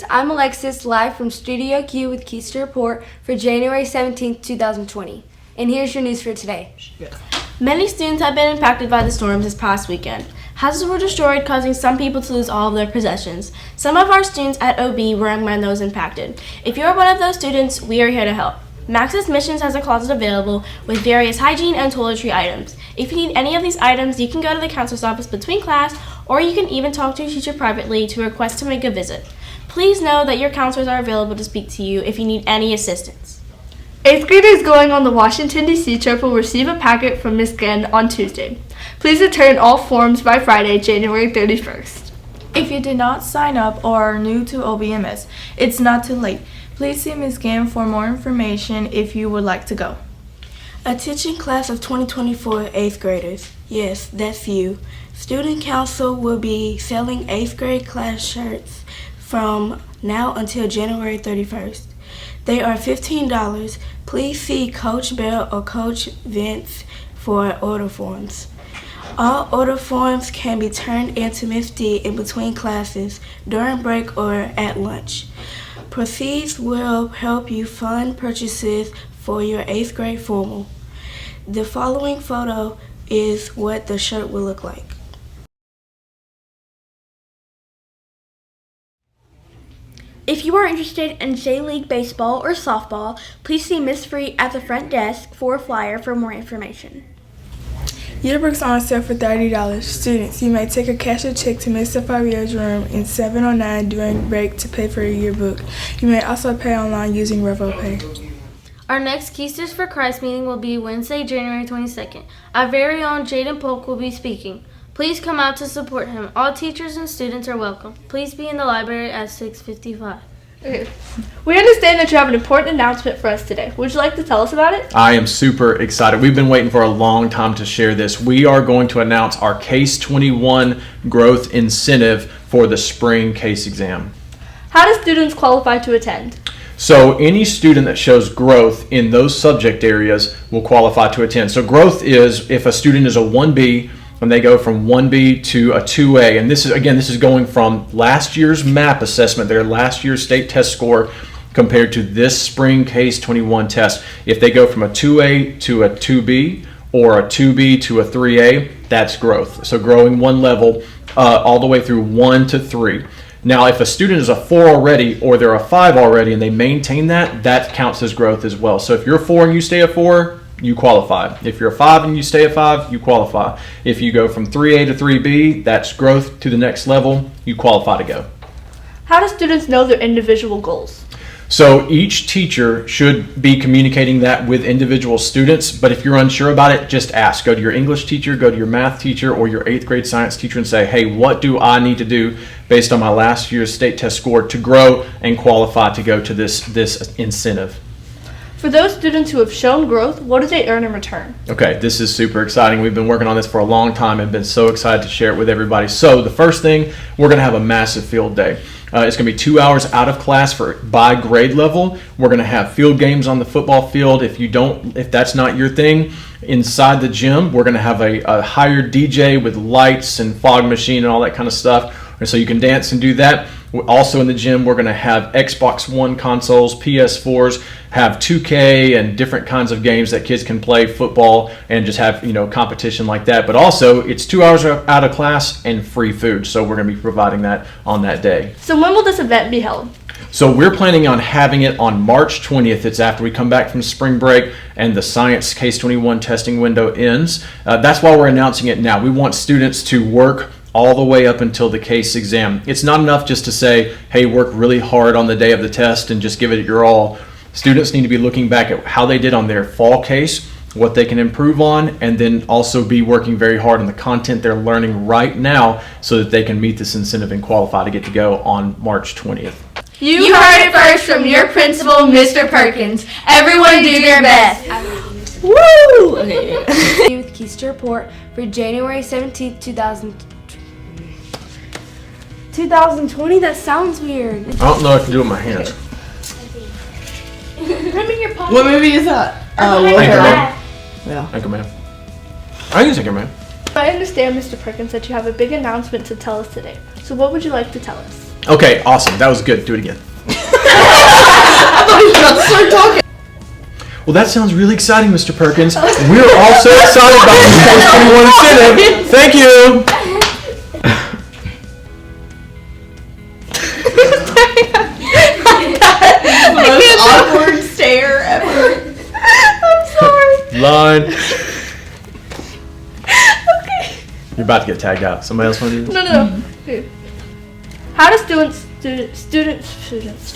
I'm Alexis, live from Studio Q with Keystone Report for January 17th, 2020. And here's your news for today. Many students have been impacted by the storms this past weekend. Houses were destroyed, causing some people to lose all of their possessions. Some of our students at OB were among those impacted. If you are one of those students, we are here to help. Maxis Missions has a closet available with various hygiene and toiletry items. If you need any of these items, you can go to the counselor's office between class, or you can even talk to your teacher privately to request to make a visit. Please know that your counselors are available to speak to you if you need any assistance. 8th graders going on the Washington, D.C. trip will receive a packet from Ms. Gann on Tuesday. Please return all forms by Friday, January 31st. If you did not sign up or are new to OBMS, it's not too late. Please see Ms. Gann for more information if you would like to go. Attention class of 2024 8th graders. Yes, that's you. Student Council will be selling 8th grade class shirts from now until January 31st. They are $15. Please see Coach Bell or Coach Vince for order forms. All order forms can be turned into Miss D in between classes, during break, or at lunch. Proceeds will help you fund purchases for your 8th grade formal. The following photo is what the shirt will look like. If you are interested in J-League baseball or softball, please see Miss Free at the front desk for a flyer for more information. Yearbooks are on sale for $30. Students, you may take a cash or check to Mr. Fabio's room in 709 during break to pay for your yearbook. You may also pay online using RevoPay. Our next Keysters for Christ meeting will be Wednesday, January 22nd. Our very own Jaden Polk will be speaking. Please come out to support him. All teachers and students are welcome. Please be in the library at 6:55. Okay. We understand that you have an important announcement for us today. Would you like to tell us about it? I am super excited. We've been waiting for a long time to share this. We are going to announce our Case 21 growth incentive for the spring case exam. How do students qualify to attend? So any student that shows growth in those subject areas will qualify to attend. So growth is if a student is a 1B and they go from 1B to a 2A. And this is going from last year's MAP assessment, their last year's state test score, compared to this spring Case 21 test. If they go from a 2A to a 2B or a 2B to a 3A, that's growth. So growing one level all the way through 1 to 3. Now, if a student is a 4 already or they're a 5 already and they maintain that, that counts as growth as well. So if you're a 4 and you stay a 4, you qualify. If you're a 5 and you stay a 5, you qualify. If you go from 3A to 3B, that's growth to the next level, you qualify to go. How do students know their individual goals? So each teacher should be communicating that with individual students, but if you're unsure about it, just ask. Go to your English teacher, go to your math teacher, or your 8th grade science teacher and say, hey, what do I need to do based on my last year's state test score to grow and qualify to go to this incentive? For those students who have shown growth, what do they earn in return? Okay, this is super exciting. We've been working on this for a long time and been so excited to share it with everybody. So the first thing, we're going to have a massive field day. It's going to be 2 hours out of class by grade level. We're going to have field games on the football field. If that's not your thing, inside the gym, we're going to have a hired DJ with lights and fog machine and all that kind of stuff. And so you can dance and do that. Also in the gym, we're going to have Xbox One consoles, PS4s, have 2K and different kinds of games that kids can play, football, and just have competition like that. But also, it's 2 hours out of class and free food. So we're going to be providing that on that day. So when will this event be held? So we're planning on having it on March 20th. It's after we come back from spring break and the science Case 21 testing window ends. That's why we're announcing it now. We want students to work all the way up until the case exam. It's not enough just to say, hey, work really hard on the day of the test and just give it your all. Students need to be looking back at how they did on their fall case, what they can improve on, and then also be working very hard on the content they're learning right now so that they can meet this incentive and qualify to get to go on March 20th. You heard it first from your principal, Mr. Perkins. Everyone do their best. Woo! Okay. With Keystone Report for January 17th, 2020, that sounds weird. I don't know what to do with my hands. Put them in your pocket. What movie is that? Anchorman. Yeah. Anchorman. I use Anchorman. I understand, Mr. Perkins, that you have a big announcement to tell us today. So what would you like to tell us? Okay, awesome. That was good. Do it again. Well, that sounds really exciting, Mr. Perkins. We're all so excited about this post-21 incentive. Thank you. Most awkward stare ever. I'm sorry. Line. Okay. You're about to get tagged out. Somebody else want to do this? No. How do students